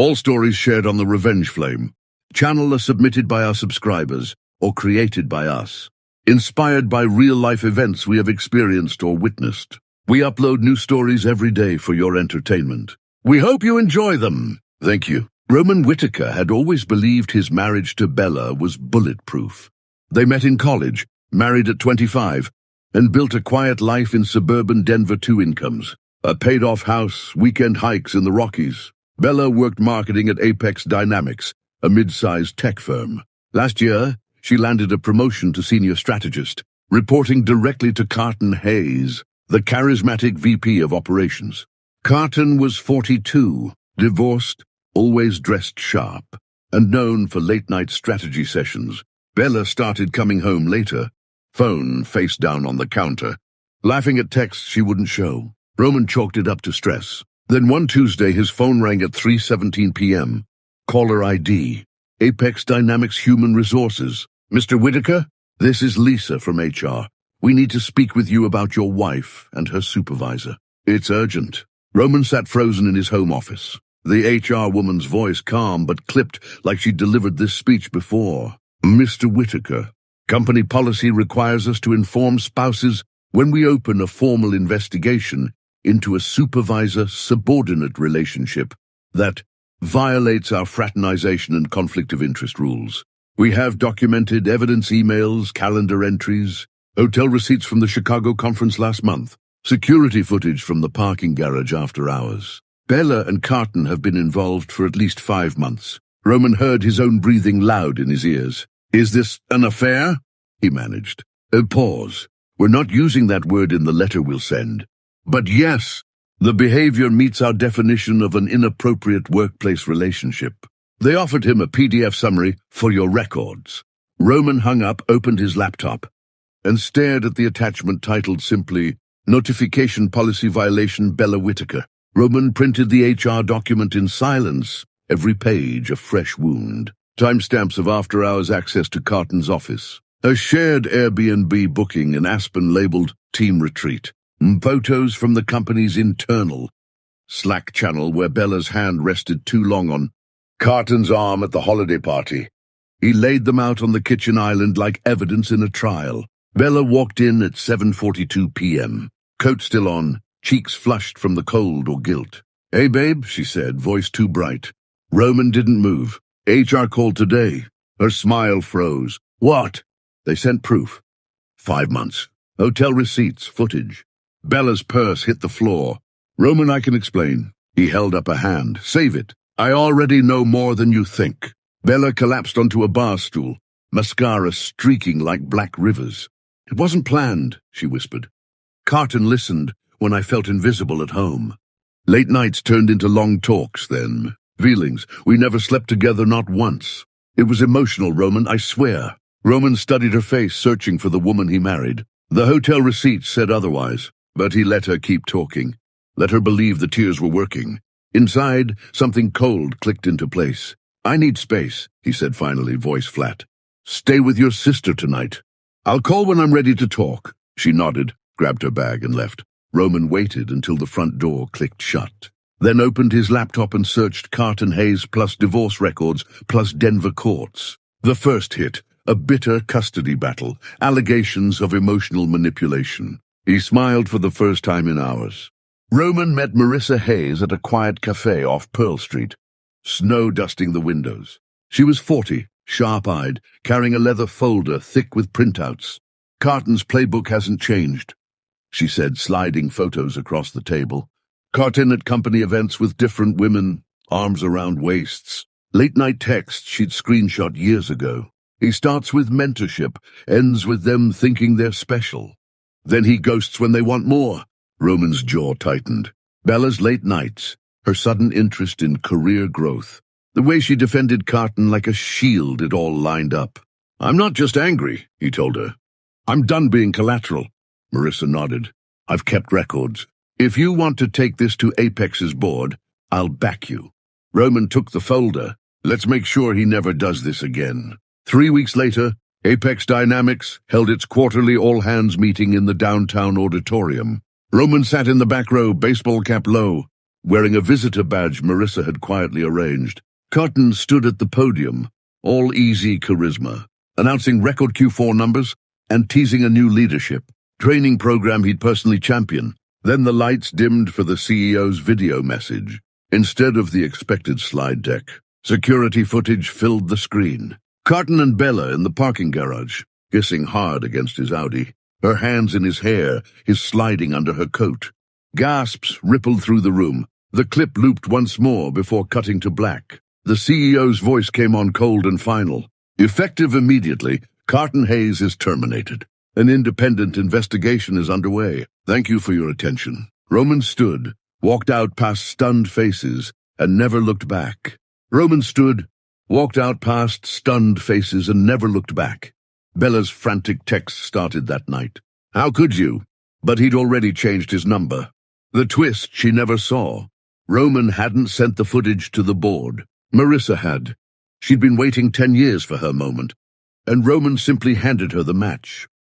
All stories shared on the Revenge Flame channel are submitted by our subscribers or created by us, inspired by real-life events we have experienced or witnessed. We upload new stories every day for your entertainment. We hope you enjoy them. Thank you. Roman Whitaker had always believed his marriage to Bella was bulletproof. They met in college, married at 25, and built a quiet life in suburban Denver. 2 incomes, a paid-off house, weekend hikes in the Rockies. Bella worked marketing at Apex Dynamics, a mid-sized tech firm. Last year, she landed a promotion to senior strategist, reporting directly to Carton Hayes, the charismatic VP of operations. Carton was 42, divorced, always dressed sharp, and known for late-night strategy sessions. Bella started coming home later, phone face down on the counter, laughing at texts she wouldn't show. Roman chalked it up to stress. Then one Tuesday, his phone rang at 3:17 p.m. Caller ID, Apex Dynamics Human Resources. Mr. Whitaker, this is Lisa from HR. We need to speak with you about your wife and her supervisor. It's urgent. Roman sat frozen in his home office, the HR woman's voice calm but clipped like she'd delivered this speech before. Mr. Whitaker, company policy requires us to inform spouses when we open a formal investigation into a supervisor-subordinate relationship that violates our fraternization and conflict of interest rules. We have documented evidence, emails, calendar entries, hotel receipts from the Chicago conference last month, security footage from the parking garage after hours. Bella and Carton have been involved for at least 5 months. Roman heard his own breathing loud in his ears. Is this an affair? He managed. Pause. We're not using that word in the letter we'll send. But yes, the behavior meets our definition of an inappropriate workplace relationship. They offered him a PDF summary for your records. Roman hung up, opened his laptop, and stared at the attachment titled simply, Notification Policy Violation Bella Whitaker. Roman printed the HR document in silence, every page a fresh wound. Timestamps of after-hours access to Carton's office. A shared Airbnb booking in Aspen labeled Team Retreat. Photos from the company's internal Slack channel where Bella's hand rested too long on Carton's arm at the holiday party. He laid them out on the kitchen island like evidence in a trial. Bella walked in at 7:42 p.m., coat still on, cheeks flushed from the cold or guilt. Hey, babe, she said, voice too bright. Roman didn't move. HR called today. Her smile froze. What? They sent proof. 5 months. Hotel receipts, footage. Bella's purse hit the floor. Roman, I can explain. He held up a hand. Save it. I already know more than you think. Bella collapsed onto a bar stool, mascara streaking like black rivers. It wasn't planned, she whispered. Carton listened when I felt invisible at home. Late nights turned into long talks then. Feelings. We never slept together, not once. It was emotional, Roman, I swear. Roman studied her face, searching for the woman he married. The hotel receipts said otherwise. But he let her keep talking, let her believe the tears were working. Inside, something cold clicked into place. I need space, he said finally, voice flat. Stay with your sister tonight. I'll call when I'm ready to talk. She nodded, grabbed her bag and left. Roman waited until the front door clicked shut, then opened his laptop and searched Carton Hayes plus divorce records plus Denver courts. The first hit, a bitter custody battle, allegations of emotional manipulation. He smiled for the first time in hours. Roman met Marissa Hayes at a quiet cafe off Pearl Street, snow dusting the windows. She was 40, sharp-eyed, carrying a leather folder thick with printouts. Carton's playbook hasn't changed, she said, sliding photos across the table. Carton at company events with different women, arms around waists. Late-night texts she'd screenshot years ago. He starts with mentorship, ends with them thinking they're special. Then he ghosts when they want more. Roman's jaw tightened. Bella's late nights, her sudden interest in career growth, the way she defended Carton like a shield, it all lined up. I'm not just angry, he told her. I'm done being collateral. Marissa nodded. I've kept records. If you want to take this to Apex's board, I'll back you. Roman took the folder. Let's make sure he never does this again. 3 weeks later, Apex Dynamics held its quarterly all-hands meeting in the downtown auditorium. Roman sat in the back row, baseball cap low, wearing a visitor badge Marissa had quietly arranged. Carton stood at the podium, all easy charisma, announcing record Q4 numbers and teasing a new leadership training program he'd personally champion. Then the lights dimmed for the CEO's video message. Instead of the expected slide deck, security footage filled the screen. Carton and Bella in the parking garage, kissing hard against his Audi, her hands in his hair, his sliding under her coat. Gasps rippled through the room. The clip looped once more before cutting to black. The CEO's voice came on cold and final. Effective immediately, Carton Hayes is terminated. An independent investigation is underway. Thank you for your attention. Roman stood, walked out past stunned faces, and never looked back. Roman stood, walked out past stunned faces, and never looked back. Bella's frantic text started that night. How could you? But he'd already changed his number. The twist she never saw. Roman hadn't sent the footage to the board. Marissa had. She'd been waiting 10 years for her moment, and Roman simply handed her the match.